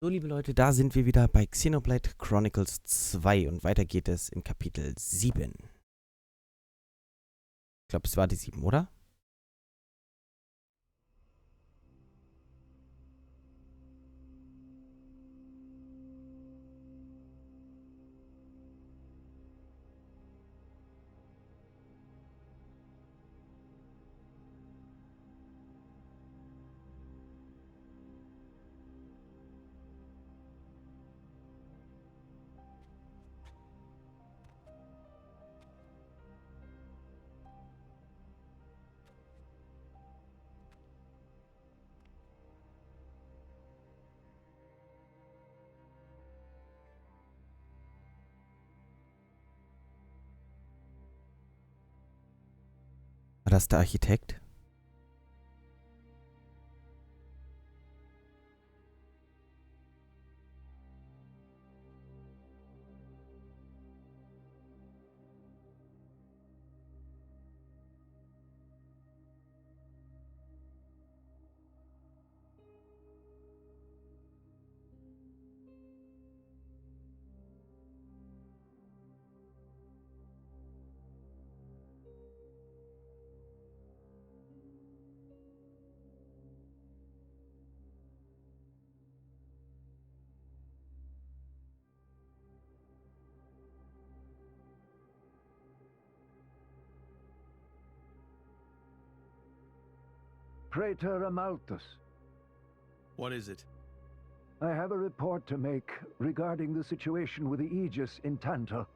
So, liebe Leute, da sind wir wieder bei Xenoblade Chronicles 2 und weiter geht es in Kapitel 7. Ich glaube, es war die 7, oder? War das der Architekt? Praetor Amalthus, What is it? I have a report to make regarding the situation with the Aegis in Tantal.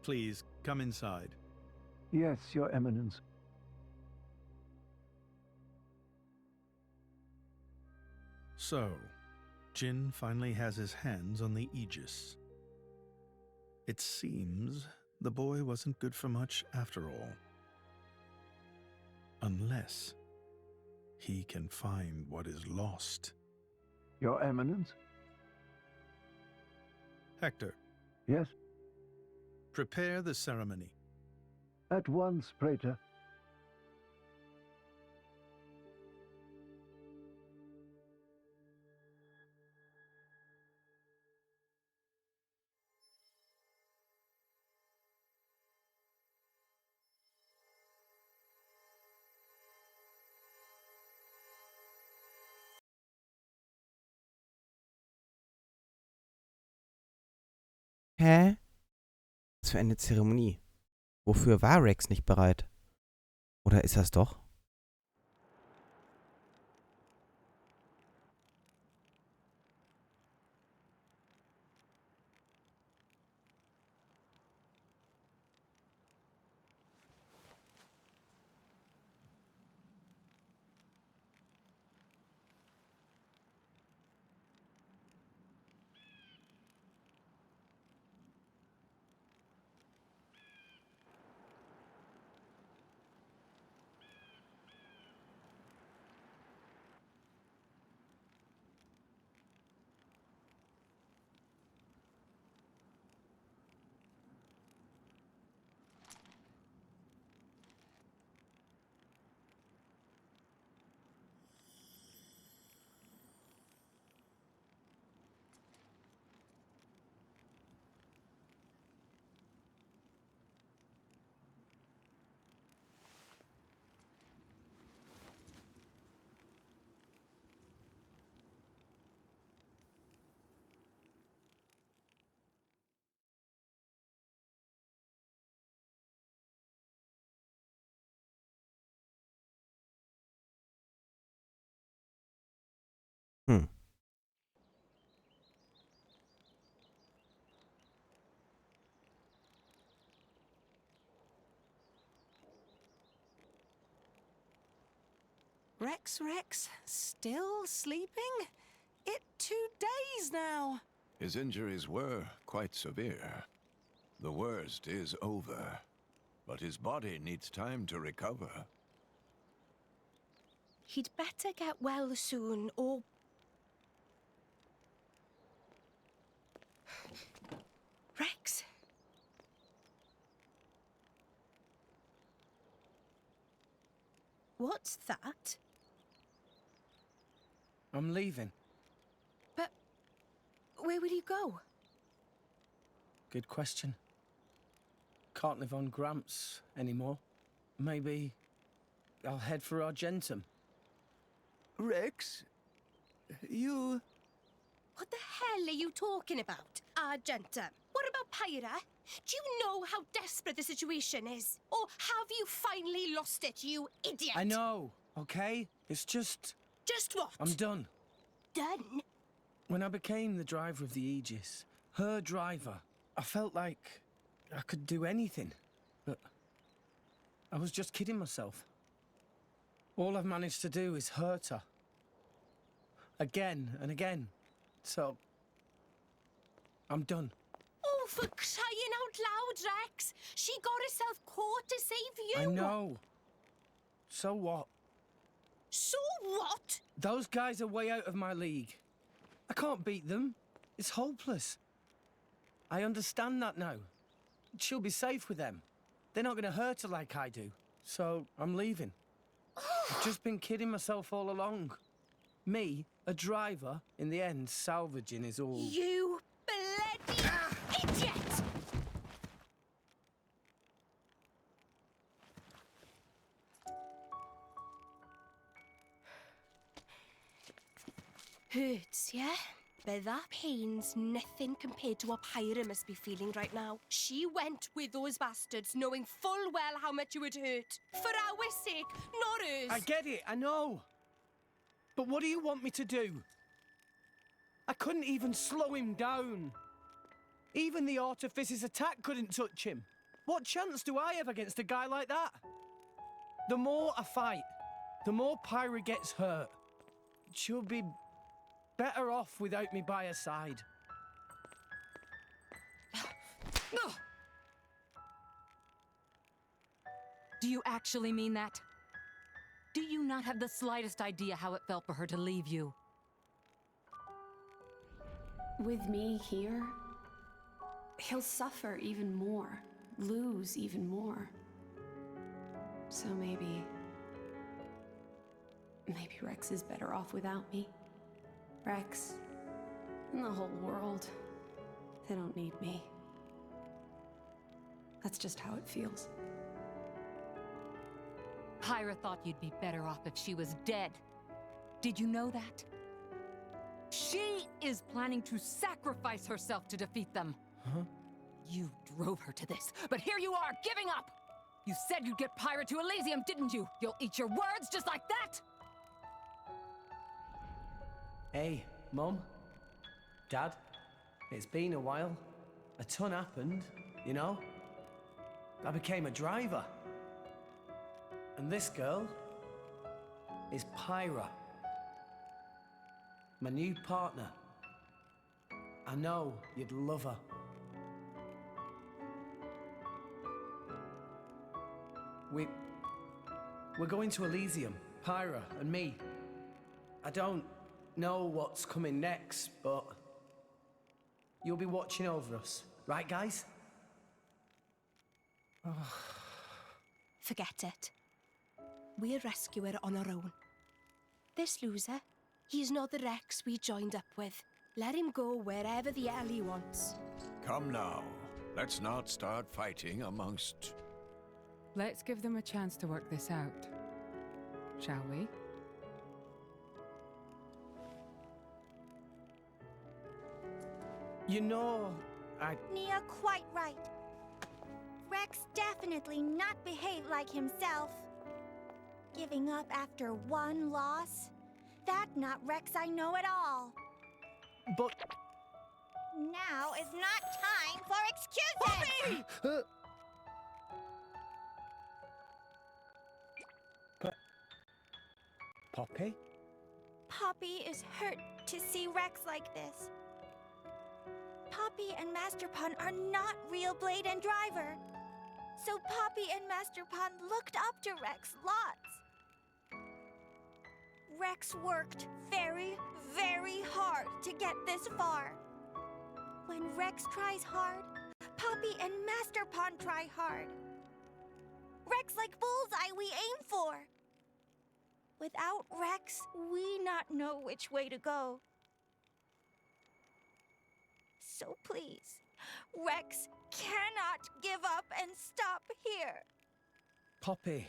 Please, come inside. Yes, Your Eminence. So, Jin finally has his hands on the Aegis. It seems the boy wasn't good for much after all. Unless he can find what is lost. Your Eminence? Hector, Yes? prepare the ceremony. At once, Praetor. Hä? Was für eine Zeremonie? Wofür war Rex nicht bereit? Oder ist das doch? Hm. Rex, still sleeping? It 2 days now. His injuries were quite severe. The worst is over, but his body needs time to recover. He'd better get well soon, or... Rex? What's that? I'm leaving. But Where will you go? Good question. Can't live on Gramps anymore. Maybe I'll head for Argentum. Rex, you... What the hell are you talking about, Argentum? What about Pyra? Do you know how desperate the situation is? Or have you finally lost it, you idiot? I know, okay? It's just... Just what? I'm done. Done? When I became the driver of the Aegis, her driver, I felt like I could do anything. But I was just kidding myself. All I've managed to do is hurt her. Again and again. So, I'm done. Oh, for crying out loud, Rex! She got herself caught to save you! I know. So what? So what? Those guys are way out of my league. I can't beat them. It's hopeless. I understand that now. She'll be safe with them. They're not going to hurt her like I do. So, I'm leaving. I've just been kidding myself all along. Me, a driver, in the end, salvaging is all... You bloody idiot! Hurts, yeah? But that pain's nothing compared to what Pyra must be feeling right now. She went with those bastards knowing full well how much it would hurt. For our sake, not hers. I get it, I know. But what do you want me to do? I couldn't even slow him down. Even the Artifice's attack couldn't touch him. What chance do I have against a guy like that? The more I fight, the more Pyra gets hurt. She'll be better off without me by her side. Do you actually mean that? Do you not have the slightest idea how it felt for her to leave you? With me here, he'll suffer even more, lose even more. So maybe Rex is better off without me. Rex, and the whole world, they don't need me. That's just how it feels. Pyra thought you'd be better off if she was dead. Did you know that? She is planning to sacrifice herself to defeat them. Huh? You drove her to this, but here you are, giving up! You said you'd get Pyra to Elysium, didn't you? You'll eat your words just like that! Hey, Mum, Dad, it's been a while. A ton happened, you know? I became a driver. And this girl is Pyra, my new partner. I know you'd love her. We're going to Elysium, Pyra and me. I don't know what's coming next, but you'll be watching over us, right, guys? Forget it. We'll rescue her on our own. This loser, he's not the Rex we joined up with. Let him go wherever the hell he wants. Come now. Let's not start fighting amongst... Let's give them a chance to work this out, shall we? You know, Nia quite right. Rex definitely not behaved like himself. Giving up after one loss? That not Rex I know at all. But... Now is not time for excuses! Poppy! Poppy? Poppy is hurt to see Rex like this. Poppy and Master Pun are not real Blade and Driver. So Poppy and Master Pun looked up to Rex lots. Rex worked very, very hard to get this far. When Rex tries hard, Poppy and Master Pun try hard. Rex like bullseye we aim for. Without Rex, we not know which way to go. So please, Rex cannot give up and stop here. Poppy.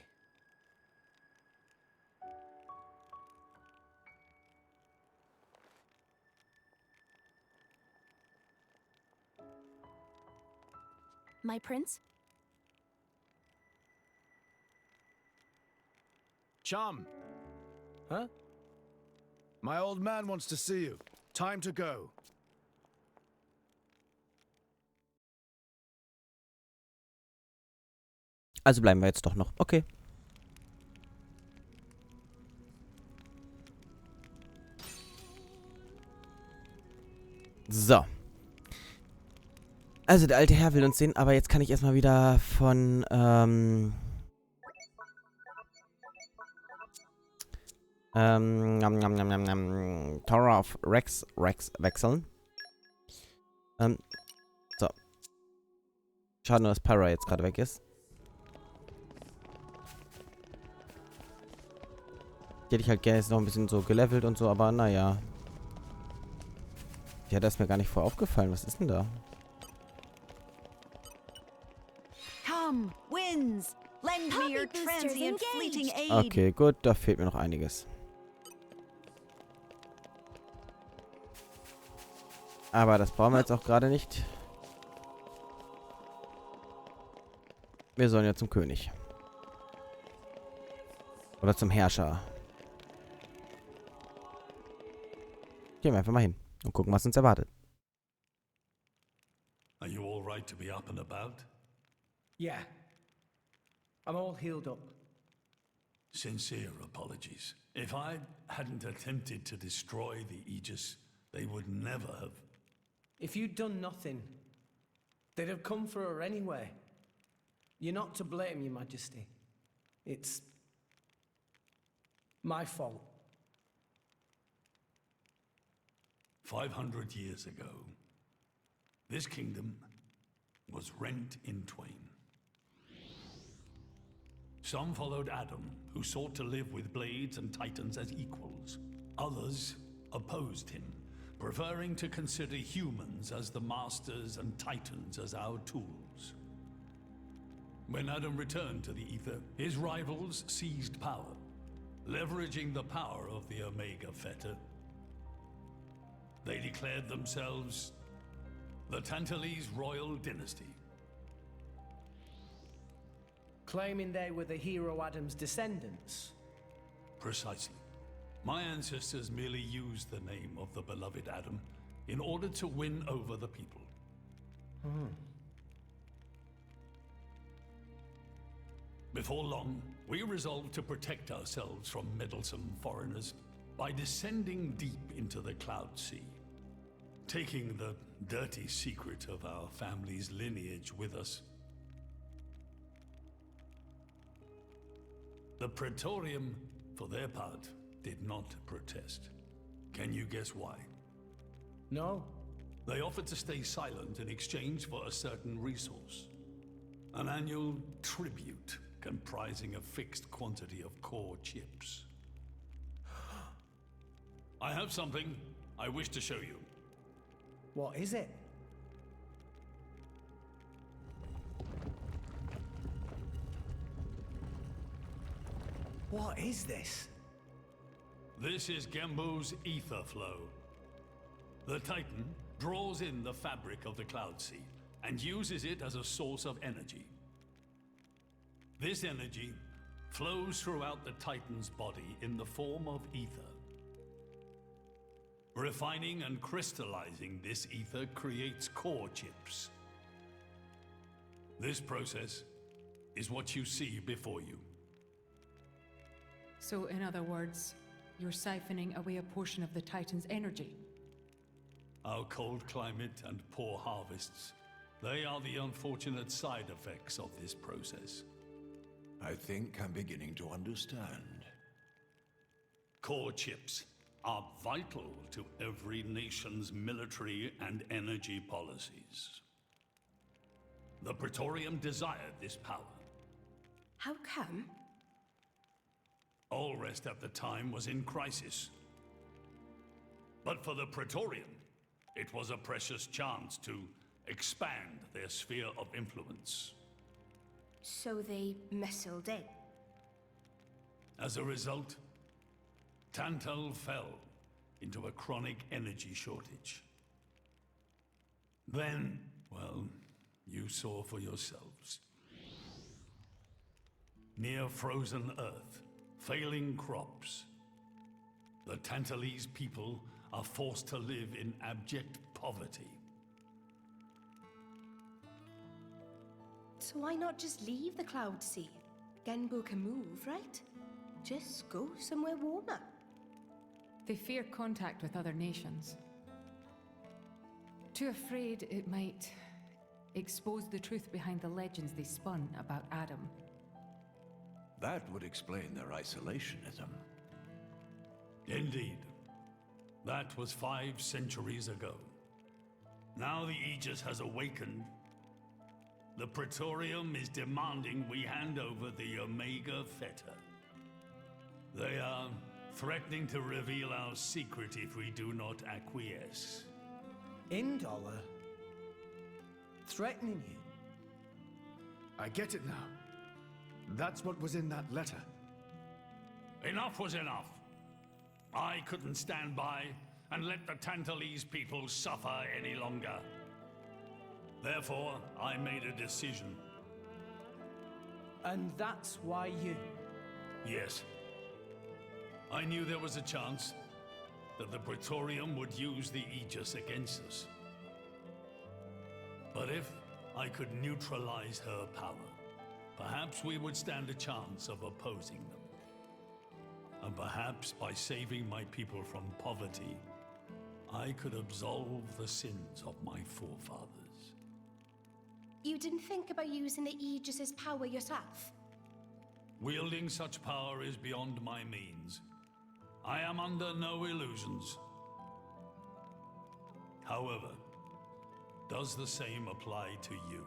My prince? Chum. Huh? My old man wants to see you. Time to go. Also bleiben wir jetzt doch noch. Okay. So. Also der alte Herr will uns sehen, aber jetzt kann ich erstmal wieder von Tower of Rex wechseln. So. Schade nur, dass Pyra jetzt gerade weg ist. Die hätte ich halt gerne jetzt noch ein bisschen so gelevelt und so, aber naja. Ja, das ist mir gar nicht vorher aufgefallen. Was ist denn da? Come, winds, lend me your transient fleeting aid. Okay, gut, da fehlt mir noch einiges. Aber das brauchen wir jetzt auch gerade nicht. Wir sollen ja zum König. Oder zum Herrscher. Gehen wir einfach mal hin und gucken, was uns erwartet. Are you all right to be up and about? Yeah. I'm all healed up. Sincere apologies. If I hadn't attempted to destroy the Aegis, they would never have. If you'd done nothing, they'd have come for her anyway. You're not to blame, Your Majesty. It's my fault. 500 years ago, this kingdom was rent in twain. Some followed Adam, who sought to live with blades and titans as equals. Others opposed him, preferring to consider humans as the masters and titans as our tools. When Adam returned to the ether, his rivals seized power, leveraging the power of the Omega Fetter. They declared themselves the Tantalese royal dynasty. Claiming they were the hero Adam's descendants. Precisely. My ancestors merely used the name of the beloved Adam in order to win over the people. Before long, we resolved to protect ourselves from meddlesome foreigners by descending deep into the Cloud Sea, taking the dirty secret of our family's lineage with us. The Praetorium, for their part, did not protest. Can you guess why? No. They offered to stay silent in exchange for a certain resource. An annual tribute comprising a fixed quantity of core chips. I have something I wish to show you. What is it? What is this? This is Gembo's ether flow. The Titan draws in the fabric of the Cloud Sea and uses it as a source of energy. This energy flows throughout the Titan's body in the form of ether. Refining and crystallizing this ether creates core chips. This process is what you see before you. So, in other words, you're siphoning away a portion of the Titan's energy. Our cold climate and poor harvests, they are the unfortunate side effects of this process. I think I'm beginning to understand. Core chips are vital to every nation's military and energy policies. The Praetorium desired this power. How come? Allrest at the time was in crisis. But for the Praetorium, It was a precious chance to expand their sphere of influence. So they muscled in. As a result, Tantal fell into a chronic energy shortage. Then, well, you saw for yourselves. Near frozen earth, failing crops, the Tantalese people are forced to live in abject poverty. So why not just leave the Cloud Sea? Genbu can move, right? Just go somewhere warmer. They fear contact with other nations. Too afraid it might expose the truth behind the legends they spun about Adam. That would explain their isolationism. Indeed. That was 5 centuries ago. Now the Aegis has awakened. The Praetorium is demanding we hand over the Omega Fetter. They are threatening to reveal our secret if we do not acquiesce. Indollar? Threatening you? I get it now. That's what was in that letter. Enough was enough. I couldn't stand by and let the Tantalese people suffer any longer. Therefore, I made a decision. And that's why you... Yes. I knew there was a chance that the Praetorium would use the Aegis against us. But if I could neutralize her power, perhaps we would stand a chance of opposing them. And perhaps by saving my people from poverty, I could absolve the sins of my forefathers. You didn't think about using the Aegis's power yourself? Wielding such power is beyond my means. I am under no illusions. However, does the same apply to you?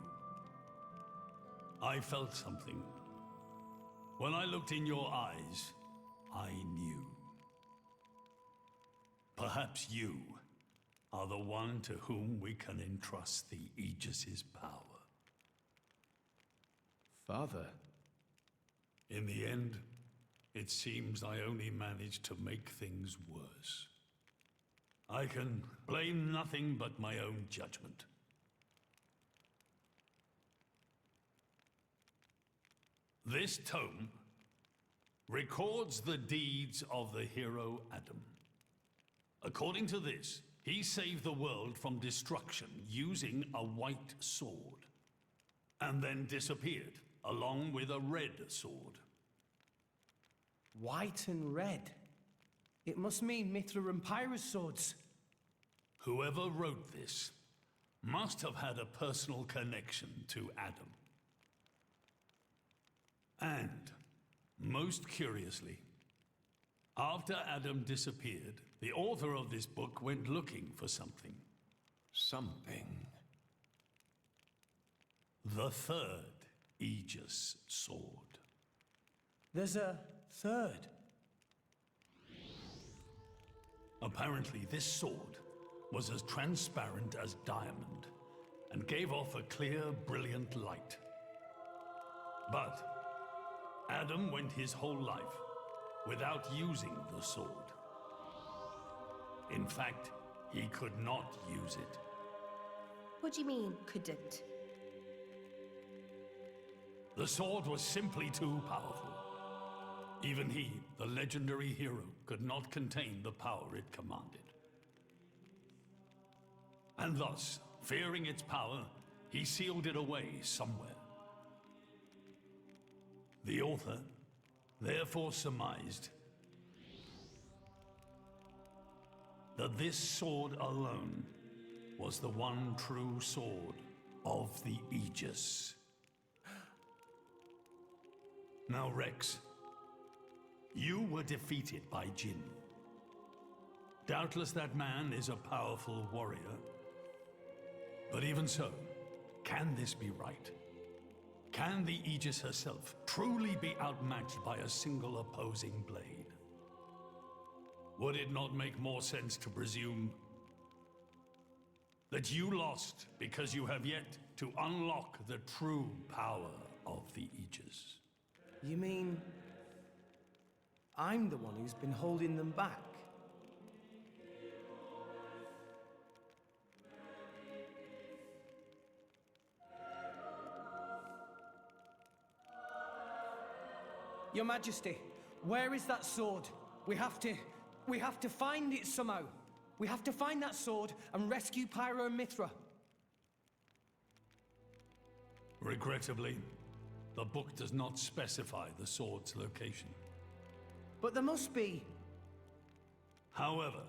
I felt something. When I looked in your eyes, I knew. Perhaps you are the one to whom we can entrust the Aegis's power. Father? In the end, it seems I only managed to make things worse. I can blame nothing but my own judgment. This tome records the deeds of the hero Adam. According to this, he saved the world from destruction using a white sword, and then disappeared along with a red sword. White and red? It must mean Mithra and Pyrrhus swords. Whoever wrote this must have had a personal connection to Adam. And, most curiously, after Adam disappeared, the author of this book went looking for something. Something? The third Aegis sword. There's a third? Apparently, this sword was as transparent as diamond and gave off a clear, brilliant light. But Adam went his whole life without using the sword. In fact, he could not use it. What do you mean, couldn't? The sword was simply too powerful. Even he, the legendary hero, could not contain the power it commanded. And thus, fearing its power, he sealed it away somewhere. The author therefore surmised that this sword alone was the one true sword of the Aegis. Now, Rex, you were defeated by Jin. Doubtless that man is a powerful warrior. But even so, can this be right? Can the Aegis herself truly be outmatched by a single opposing blade? Would it not make more sense to presume That you lost because you have yet to unlock the true power of the Aegis. You mean I'm the one who's been holding them back? Your Majesty, where is that sword? We have to find it somehow. We have to find that sword and rescue Pyro and Mithra. Regrettably, the book does not specify the sword's location. But there must be. However,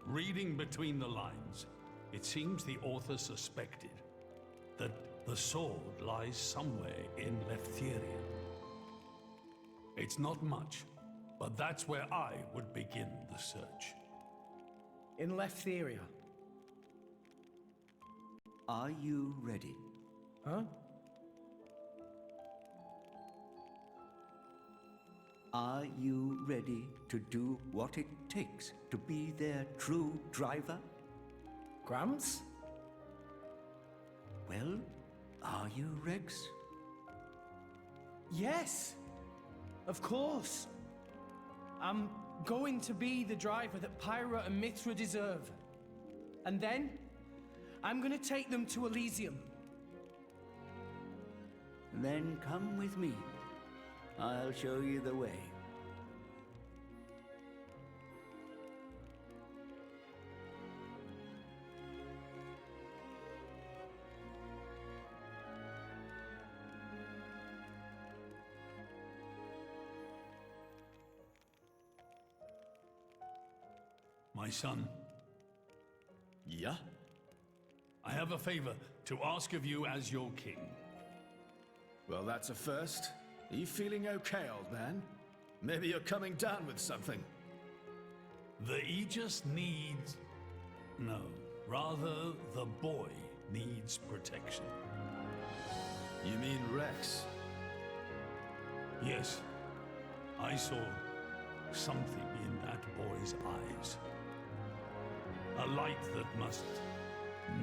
reading between the lines, it seems the author suspected that the sword lies somewhere in Leftheria. It's not much, but that's where I would begin the search. In Leftheria. Are you ready? Huh? Are you ready to do what it takes to be their true driver? Gramps? Well, are you, Rex? Yes! Of course! I'm going to be the driver that Pyra and Mithra deserve. And then, I'm gonna take them to Elysium. Then come with me. I'll show you the way. My son. Yeah? I have a favor to ask of you as your king. Well, that's a first. Are you feeling okay, old man? Maybe you're coming down with something. The Aegis needs... No, rather the boy needs protection. You mean Rex? Yes, I saw something in that boy's eyes. A light that must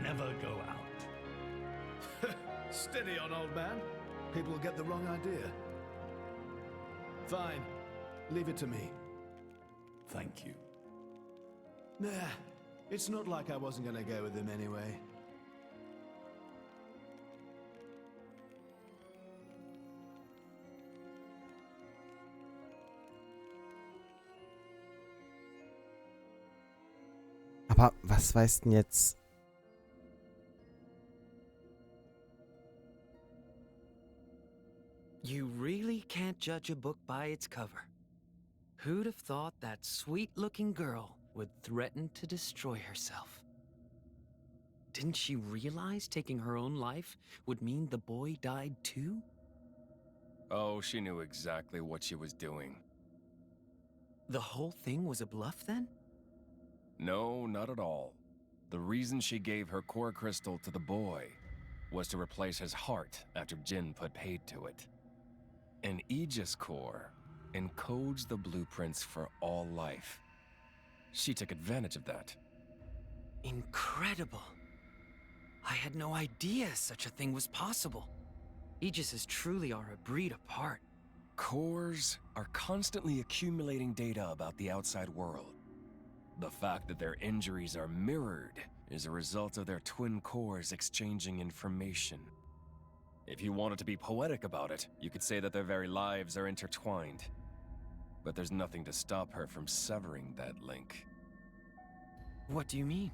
never go out. Steady on, old man. People will get the wrong idea. Fine. Leave it to me. Thank you. Nah, it's not like I wasn't gonna go with him anyway. Aber was weiß denn jetzt? You really can't judge a book by its cover. Who'd have thought that sweet-looking girl would threaten to destroy herself? Didn't she realize taking her own life would mean the boy died too? Oh, she knew exactly what she was doing. The whole thing was a bluff then? No, not at all. The reason she gave her core crystal to the boy was to replace his heart after Jin put paid to it. An Aegis core encodes the blueprints for all life. She took advantage of that. Incredible. I had no idea such a thing was possible. Aegises truly are a breed apart. Cores are constantly accumulating data about the outside world. The fact that their injuries are mirrored is a result of their twin cores exchanging information. If you wanted to be poetic about it, you could say that their very lives are intertwined. But there's nothing to stop her from severing that link. What do you mean?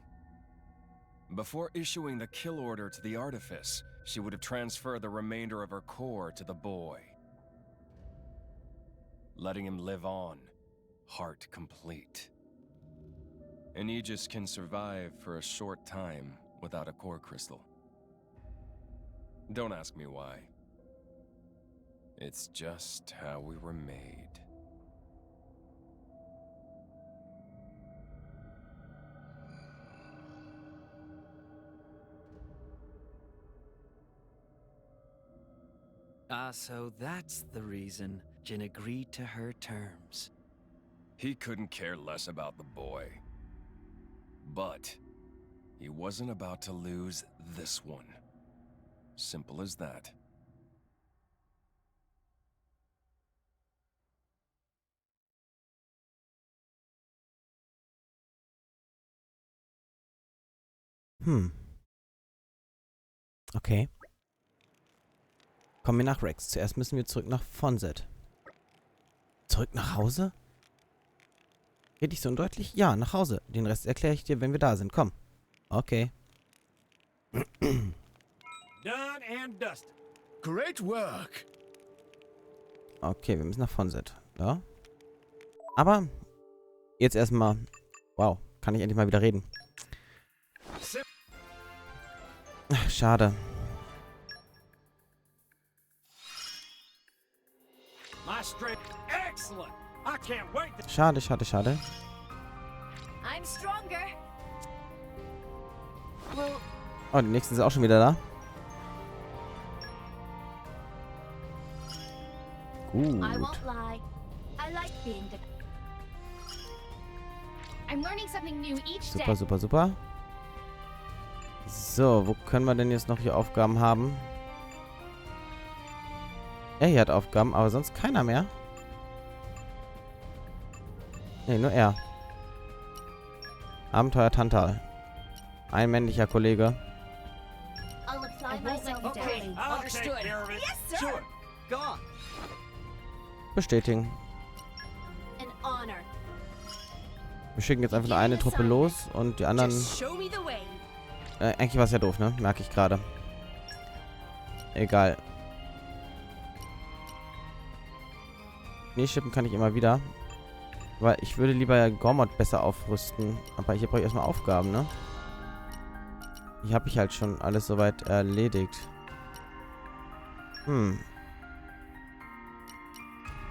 Before issuing the kill order to the artifice, she would have transferred the remainder of her core to the boy, letting him live on, heart complete. An Aegis can survive for a short time without a core crystal. Don't ask me why. It's just how we were made. Ah, so that's the reason Jin agreed to her terms. He couldn't care less about the boy. But He wasn't about to lose this one. Simple as that. Okay. Kommen wir nach Rex. Zuerst müssen wir zurück nach Fonset. Zurück nach Hause? Geht dich so undeutlich? Ja, nach Hause. Den Rest erkläre ich dir, wenn wir da sind. Komm. Okay. Done and dusted. Great work. Okay, wir müssen nach Fonset. Ja. Aber jetzt erstmal. Wow, kann ich endlich mal wieder reden. Ach, schade. Schade, schade, schade. I'm stronger. Oh, die nächsten sind auch schon wieder da. Gut. I won't lie. I like being the... I'm learning something new each day. Super, super, super. So, wo können wir denn jetzt noch hier Aufgaben haben? Er hier hat Aufgaben, aber sonst keiner mehr. Ne, nur er. Abenteuer Tantal. Ein männlicher Kollege. I'll apply myself daily. Understood. Yes, sir. Sure. Go on. Bestätigen. An honor. Wir schicken jetzt einfach nur eine Truppe los und die anderen... Just show me the way. Eigentlich war es ja doof, ne? Merke ich gerade. Egal. Nee, schippen kann ich immer wieder. Weil ich würde lieber Gormod besser aufrüsten. Aber hier brauche ich erstmal Aufgaben, ne? Hier habe ich halt schon alles soweit erledigt.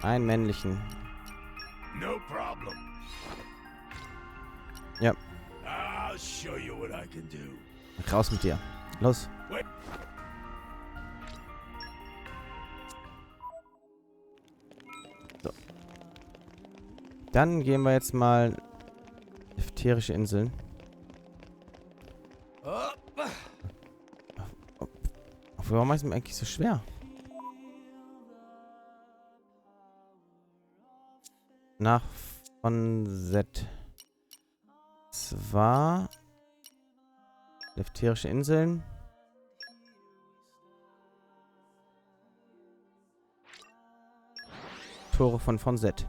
Einen männlichen. No problem. Ja. I'll show you what I can do. Raus mit dir. Los. So. Dann gehen wir jetzt mal ätherische Inseln. Warum ist es mir eigentlich so schwer? Nach Fonset. Zwar ätherische Inseln. Tore von Fonset.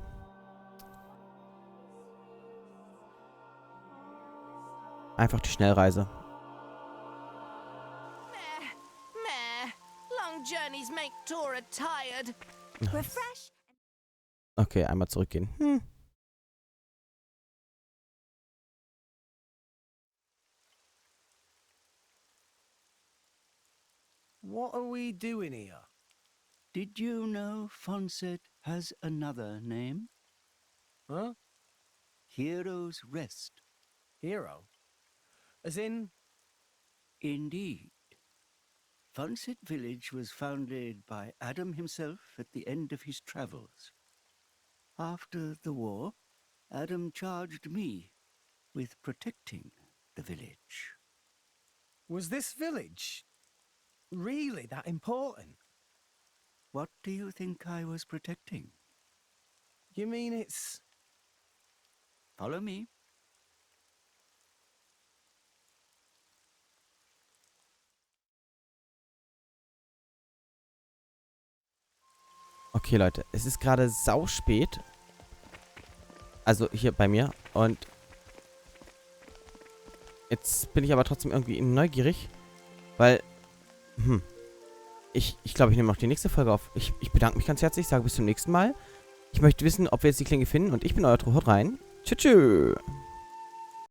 Einfach die Schnellreise. Long journeys make Tora tired. Refresh. Okay, einmal zurückgehen. What are we doing here? Did you know Fonset has another name? Huh? Hero's Rest. Hero? As in? Indeed. Fonset village was founded by Adam himself at the end of his travels. After the war, Adam charged me with protecting the village. Was this village really that important? What do you think I was protecting? You mean it's... Follow me. Okay, Leute, es ist gerade sauspät. Also hier bei mir. Und jetzt bin ich aber trotzdem irgendwie neugierig. Weil, ich glaube, ich nehme auch die nächste Folge auf. Ich bedanke mich ganz herzlich, sage bis zum nächsten Mal. Ich möchte wissen, ob wir jetzt die Klinge finden. Und ich bin euer Tro. Haut rein. Tschüss.